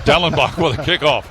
Dellenbach with a kickoff.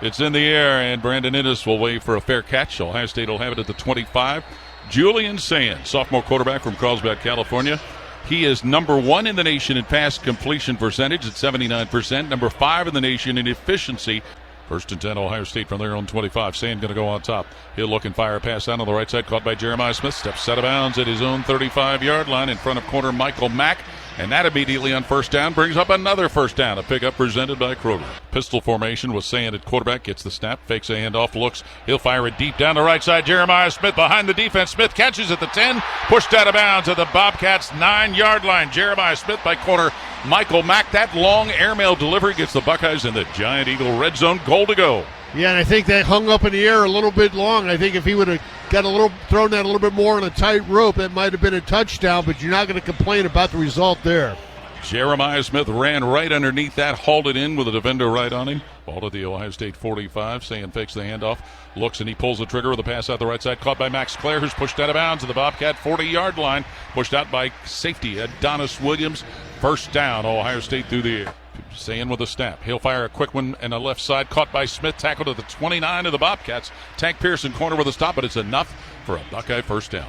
It's in the air, and Brandon Innes will wait for a fair catch. Ohio State will have it at the 25. Julian Sand, sophomore quarterback from Carlsbad, California. He is number 1 in the nation in pass completion percentage at 79%, number 5 in the nation in efficiency. First and 10, Ohio State from their own 25. Sand going to go on top. He'll look and fire a pass down on the right side, caught by Jeremiah Smith. Steps out of bounds at his own 35-yard line in front of corner Michael Mack. And that immediately on first down brings up another first down. A pickup presented by Kroger. Pistol formation with Sand at quarterback. Gets the snap, fakes a handoff, looks. He'll fire it deep down the right side. Jeremiah Smith behind the defense. Smith catches at the 10. Pushed out of bounds at the Bobcats' 9-yard line. Jeremiah Smith by corner Michael Mack. That long airmail delivery gets the Buckeyes in the Giant Eagle red zone. Goal to go. Yeah, and I think that hung up in the air a little bit long. I think if he would have thrown that a little bit more on a tight rope, that might have been a touchdown, but you're not going to complain about the result there. Jeremiah Smith ran right underneath that, hauled it in with a defender right on him. Ball at the Ohio State 45. Sand fakes the handoff, looks, and he pulls the trigger with a pass out the right side. Caught by Max Clare, who's pushed out of bounds at the Bobcat 40-yard line. Pushed out by safety Adonis Williams. First down, Ohio State through the air. Sand with a snap. He'll fire a quick one and a left side. Caught by Smith. Tackled at the 29 of the Bobcats. Tank Pearson corner with a stop, but it's enough for a Buckeye first down.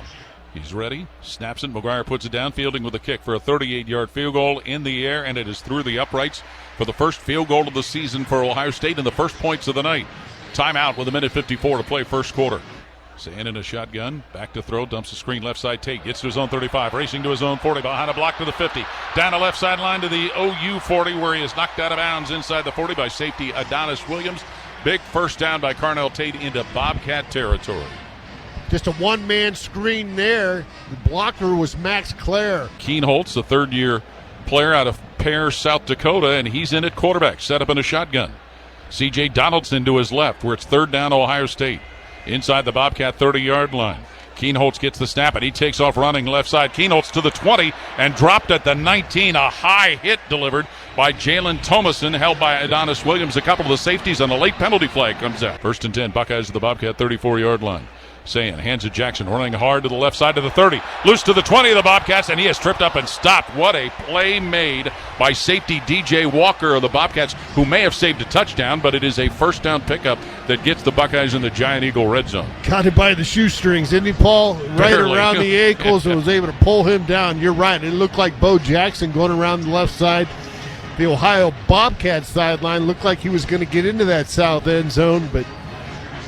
He's ready. Snaps it. McGuire puts it down. Fielding with a kick for a 38-yard field goal in the air, and it is through the uprights for the first field goal of the season for Ohio State and the first points of the night. Timeout with 1:54 to play first quarter. Sand in a shotgun, back to throw, dumps the screen left side. Tate gets to his own 35, racing to his own 40, behind a block to the 50, down the left sideline to the OU 40, where he is knocked out of bounds inside the 40 by safety Adonis Williams. Big first down by Carnell Tate into Bobcat territory. Just a one-man screen there. The blocker was Max Clare. Keen Holtz, the third-year player out of Pear, South Dakota, and he's in at quarterback, set up in a shotgun. C.J. Donaldson to his left, where it's third down Ohio State. Inside the Bobcat 30-yard line. Keenholtz gets the snap, and he takes off running left side. Keenholtz to the 20 and dropped at the 19. A high hit delivered by Jalen Thomason, held by Adonis Williams. A couple of the safeties on the late penalty flag comes out. First and 10, Buckeyes to the Bobcat 34-yard line. Sand hands it Jackson, running hard to the left side to the 30. Loose to the 20 of the Bobcats, and he is tripped up and stopped. What a play made by safety DJ Walker of the Bobcats, who may have saved a touchdown, but it is a first down pickup that gets the Buckeyes in the Giant Eagle red zone. Caught it by the shoestrings, didn't he, Paul? Right around the ankles and was able to pull him down. You're right. It looked like Bo Jackson going around the left side. The Ohio Bobcats sideline looked like he was going to get into that south end zone, but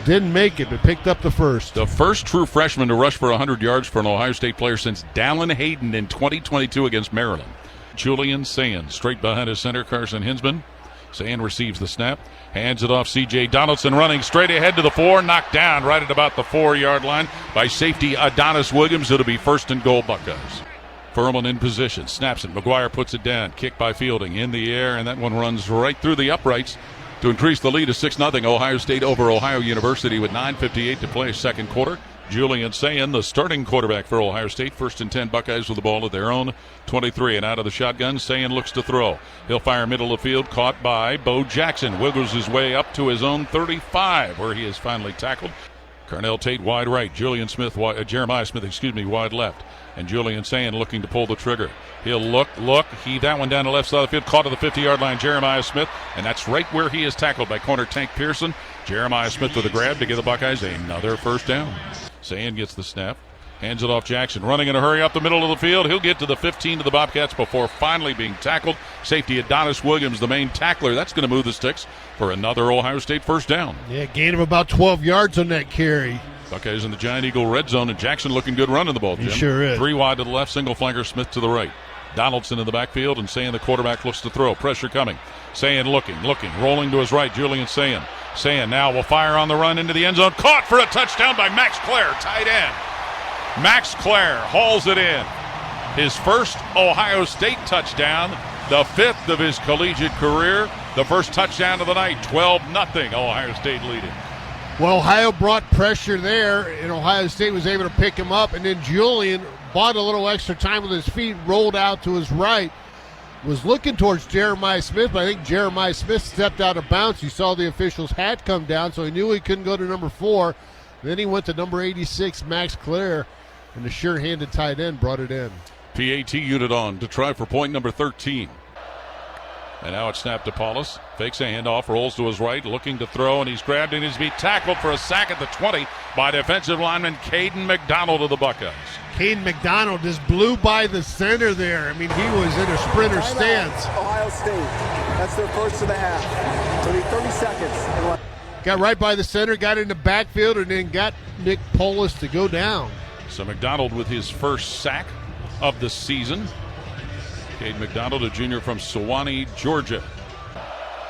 didn't make it, but picked up the first. The first true freshman to rush for 100 yards for an Ohio State player since Dallin Hayden in 2022 against Maryland. Julian Sand straight behind his center, Carson Hinsman. Sand receives the snap, hands it off C.J. Donaldson, running straight ahead to the 4, knocked down right at about the 4-yard line by safety Adonis Williams. It'll be first and goal Buckeyes. Furman in position, snaps it. McGuire puts it down, kick by Fielding in the air, and that one runs right through the uprights to increase the lead to 6-0. Ohio State over Ohio University with 9:58 to play second quarter. Julian Sand, the starting quarterback for Ohio State. First and 10, Buckeyes with the ball at their own 23. And out of the shotgun, Sand looks to throw. He'll fire middle of the field, caught by Bo Jackson. Wiggles his way up to his own 35, where he is finally tackled. Carnell Tate wide right. Jeremiah Smith, wide left. And Julian Sand looking to pull the trigger. He'll look, heave that one down the left side of the field, caught to the 50-yard line, Jeremiah Smith, and that's right where he is tackled by corner Tank Pearson. Jeremiah Smith with a grab to give the Buckeyes another first down. Sand gets the snap, hands it off Jackson, running in a hurry up the middle of the field. He'll get to the 15 of the Bobcats before finally being tackled. Safety Adonis Williams, the main tackler. That's going to move the sticks for another Ohio State first down. Yeah, gain of about 12 yards on that carry. Buckeyes in the Giant Eagle red zone, and Jackson looking good running the ball, Jim. He sure is. 3 wide to the left, single flanker Smith to the right. Donaldson in the backfield, and Sand, the quarterback, looks to throw. Pressure coming. Sand looking, rolling to his right. Julian Sand. Sand now will fire on the run into the end zone. Caught for a touchdown by Max Clare, tight end. Max Clare hauls it in. His first Ohio State touchdown, the 5th of his collegiate career. The first touchdown of the night, 12-0, Ohio State leading. Well, Ohio brought pressure there, and Ohio State was able to pick him up, and then Julian bought a little extra time with his feet, rolled out to his right, was looking towards Jeremiah Smith, but I think Jeremiah Smith stepped out of bounds. He saw the official's hat come down, so he knew he couldn't go to number 4. Then he went to number 86, Max Clare, and the sure-handed tight end brought it in. PAT unit on to try for point number 13. And now it's snapped to Paulus. Fakes a handoff, rolls to his right, looking to throw, and he's grabbed and he's being tackled for a sack at the 20 by defensive lineman Caden McDonald of the Buckeyes. Caden McDonald just blew by the center there. I mean, he was in a sprinter stance. Ohio State. That's their first of the half. So 30 seconds. Got right by the center, got in the backfield, and then got Nick Paulus to go down. So McDonald with his first sack of the season. Caden McDonald, a junior from Sewanee, Georgia.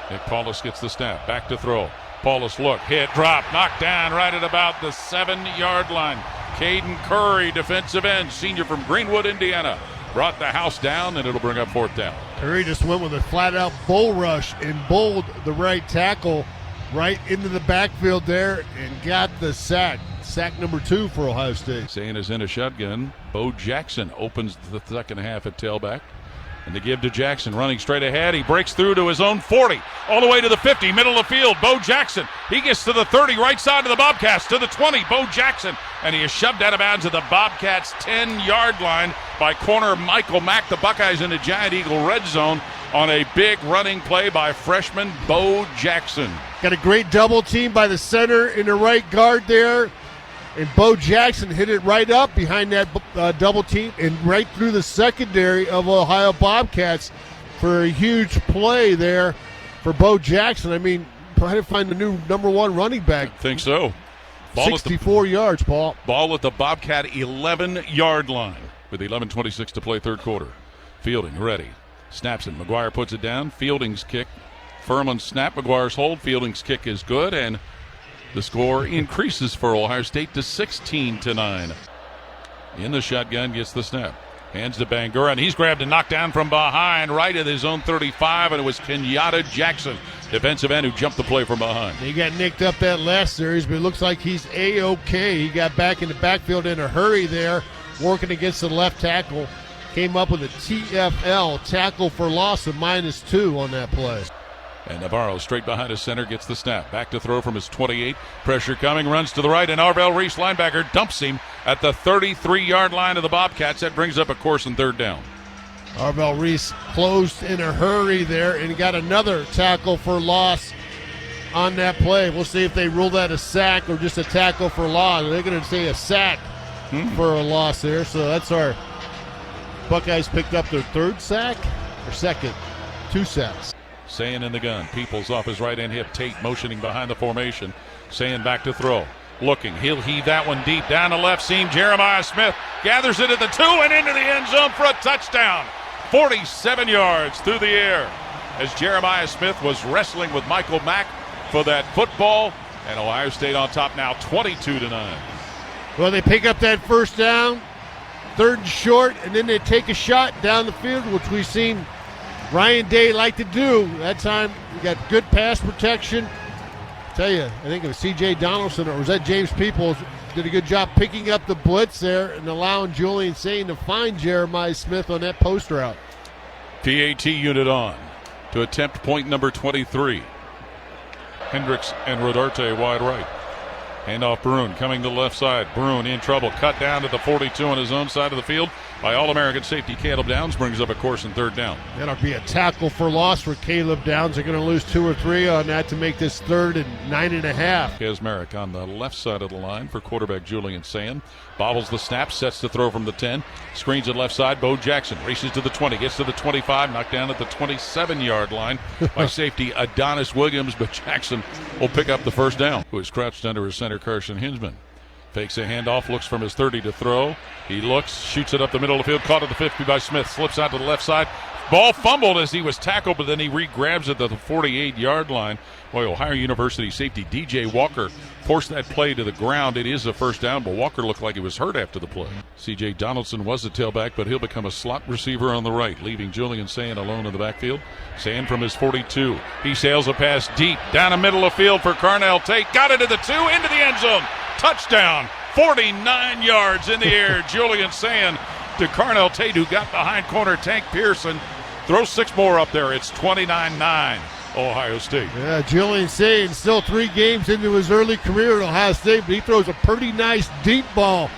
Nick Paulus gets the snap. Back to throw. Paulus look, hit, drop, knocked down right at about the 7-yard line. Caden Curry, defensive end, senior from Greenwood, Indiana, brought the house down, and it'll bring up fourth down. Curry just went with a flat-out bull rush and bowled the right tackle right into the backfield there and got the sack. Sack number 2 for Ohio State. Sayin is in a shotgun. Bo Jackson opens the second half at tailback. And the give to Jackson, running straight ahead. He breaks through to his own 40, all the way to the 50, middle of the field. Bo Jackson, he gets to the 30, right side of the Bobcats, to the 20. Bo Jackson, and he is shoved out of bounds at the Bobcats' 10-yard line by corner Michael Mack. The Buckeyes in the Giant Eagle red zone on a big running play by freshman Bo Jackson. Got a great double team by the center in the right guard there. And Bo Jackson hit it right up behind that double team and right through the secondary of Ohio Bobcats for a huge play there for Bo Jackson. I mean, trying to find the new number 1 running back. I think so. 64 yards, Paul. Ball at the Bobcat 11-yard line with 11:26 to play third quarter. Fielding ready. Snaps it. McGuire puts it down. Fielding's kick. Furman's snap. McGuire's hold. Fielding's kick is good, and the score increases for Ohio State to 16-9. In the shotgun, gets the snap. Hands to Bangura, and he's grabbed and knocked down from behind, right at his own 35, and it was Kenyatta Jackson, defensive end, who jumped the play from behind. He got nicked up that last series, but it looks like he's A-OK. He got back in the backfield in a hurry there, working against the left tackle. Came up with a TFL, tackle for loss of -2 on that play. And Navarro straight behind his center, gets the snap. Back to throw from his 28. Pressure coming, runs to the right, and Arvell Reese, linebacker, dumps him at the 33-yard line of the Bobcats. That brings up a course and third down. Arvell Reese closed in a hurry there and got another tackle for loss on that play. We'll see if they rule that a sack or just a tackle for loss. They're going to say a sack for a loss there. So that's our Buckeyes picked up their third sack or second. 2 sacks. Sayin in the gun. Peoples off his right hand hip. Tate motioning behind the formation. Sayin back to throw. Looking. He'll heave that one deep down the left seam. Jeremiah Smith gathers it at the 2 and into the end zone for a touchdown. 47 yards through the air as Jeremiah Smith was wrestling with Michael Mack for that football. And Ohio State on top now 22-9. Well, they pick up that first down, 3rd and short, and then they take a shot down the field, which we've seen Ryan Day like to do. That time, we got good pass protection. Tell you, I think it was C.J. Donaldson, or was that James Peoples, did a good job picking up the blitz there and allowing Julian Sayin to find Jeremiah Smith on that post route. PAT unit on to attempt point number 23. Hendricks and Rodarte wide right. Handoff Bruin coming to the left side. Bruin in trouble. Cut down to the 42 on his own side of the field by All-American safety Caleb Downs. Brings up a course and third down. That'll be a tackle for loss for Caleb Downs. They're going to lose 2 or 3 on that to make this 3rd and 9.5. Kazmarek on the left side of the line for quarterback Julian Sayin. Bobbles the snap, sets the throw from the 10. Screens it left side. Bo Jackson races to the 20, gets to the 25, knocked down at the 27-yard line by safety Adonis Williams, but Jackson will pick up the first down, who is crouched under his center Carson Hinsman. Fakes a handoff, looks from his 30 to throw. He looks, shoots it up the middle of the field, caught at the 50 by Smith, slips out to the left side. Ball fumbled as he was tackled, but then he re-grabs it at the 48-yard line. Boy, Ohio University safety DJ Walker forced that play to the ground. It is a first down, but Walker looked like he was hurt after the play. C.J. Donaldson was the tailback, but he'll become a slot receiver on the right, leaving Julian Sayin alone in the backfield. Sayin from his 42. He sails a pass deep down the middle of the field for Carnell Tate. Got it to the 2, into the end zone. Touchdown, 49 yards in the air. Julian Sayin to Carnell Tate, who got behind corner Tank Pearson. Throws 6 more up there. It's 29-9. Ohio State. Yeah, Julian Sayin still 3 games into his early career at Ohio State, but he throws a pretty nice deep ball.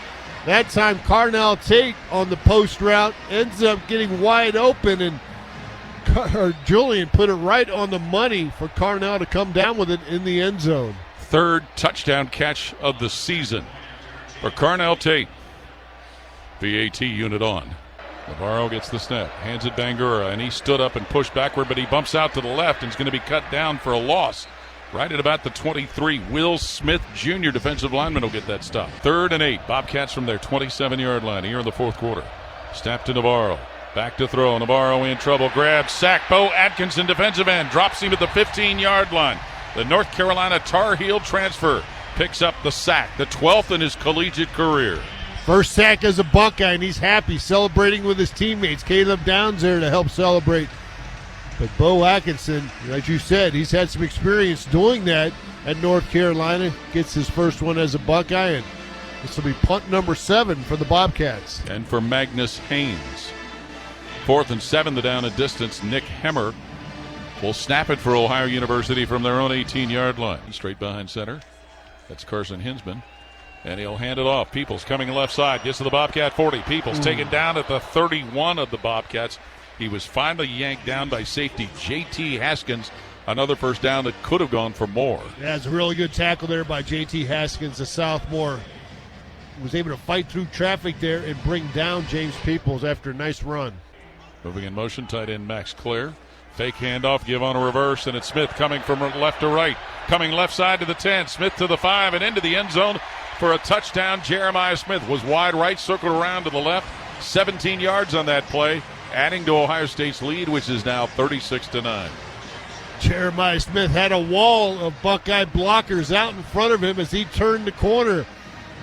That time Carnell Tate on the post route ends up getting wide open, and Julian put it right on the money for Carnell to come down with it in the end zone. Third touchdown catch of the season for Carnell Tate. PAT unit on. Navarro gets the snap, hands it Bangura, and he stood up and pushed backward, but he bumps out to the left and is going to be cut down for a loss. Right at about the 23. Will Smith, Jr., defensive lineman, will get that stop. 3rd and 8. Bobcats from their 27-yard line here in the fourth quarter. Snap to Navarro. Back to throw. Navarro in trouble. Grab, sack. Bo Atkinson, defensive end, drops him at the 15-yard line. The North Carolina Tar Heel transfer picks up the sack, the 12th in his collegiate career. First sack as a Buckeye, and he's happy, celebrating with his teammates. Caleb Downs there to help celebrate. But Bo Atkinson, as you said, he's had some experience doing that at North Carolina. Gets his first one as a Buckeye, and this will be punt number 7 for the Bobcats. And for Magnus Haynes. 4th and 7, the down and distance. Nick Hemmer will snap it for Ohio University from their own 18-yard line. Straight behind center. That's Carson Hinsman. And he'll hand it off. Peoples coming left side. Gets to the Bobcat 40. Peoples taken down at the 31 of the Bobcats. He was finally yanked down by safety J.T. Haskins. Another first down that could have gone for more. Yeah, it's a really good tackle there by J.T. Haskins, the sophomore. He was able to fight through traffic there and bring down James Peoples after a nice run. Moving in motion, tight end Max Clare. Fake handoff, give on a reverse, and it's Smith coming from left to right. Coming left side to the 10, Smith to the 5 and into the end zone for a touchdown. Jeremiah Smith was wide right, circled around to the left. 17 yards on that play, adding to Ohio State's lead, which is now 36-9. Jeremiah Smith had a wall of Buckeye blockers out in front of him as he turned the corner.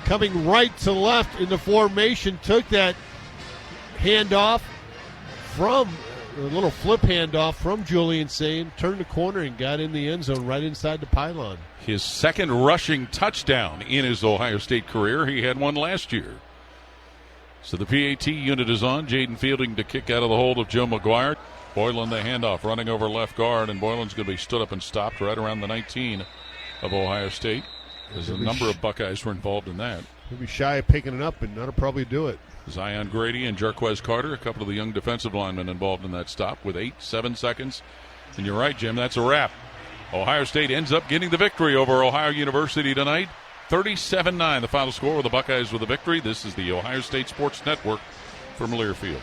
Coming right to left in the formation, took that handoff from a little flip handoff from Julian Sayin, turned the corner and got in the end zone right inside the pylon. His second rushing touchdown in his Ohio State career. He had one last year. So the PAT unit is on. Jaden Fielding to kick out of the hold of Joe McGuire. Boylan the handoff, running over left guard, and Boylan's going to be stood up and stopped right around the 19 of Ohio State. There's a number of Buckeyes were involved in that. He'll be shy of picking it up, and that'll probably do it. Zion Grady and Jarquez Carter, a couple of the young defensive linemen involved in that stop with 7 seconds. And you're right, Jim, that's a wrap. Ohio State ends up getting the victory over Ohio University tonight. 37-9, the final score with the Buckeyes with the victory. This is the Ohio State Sports Network from Learfield.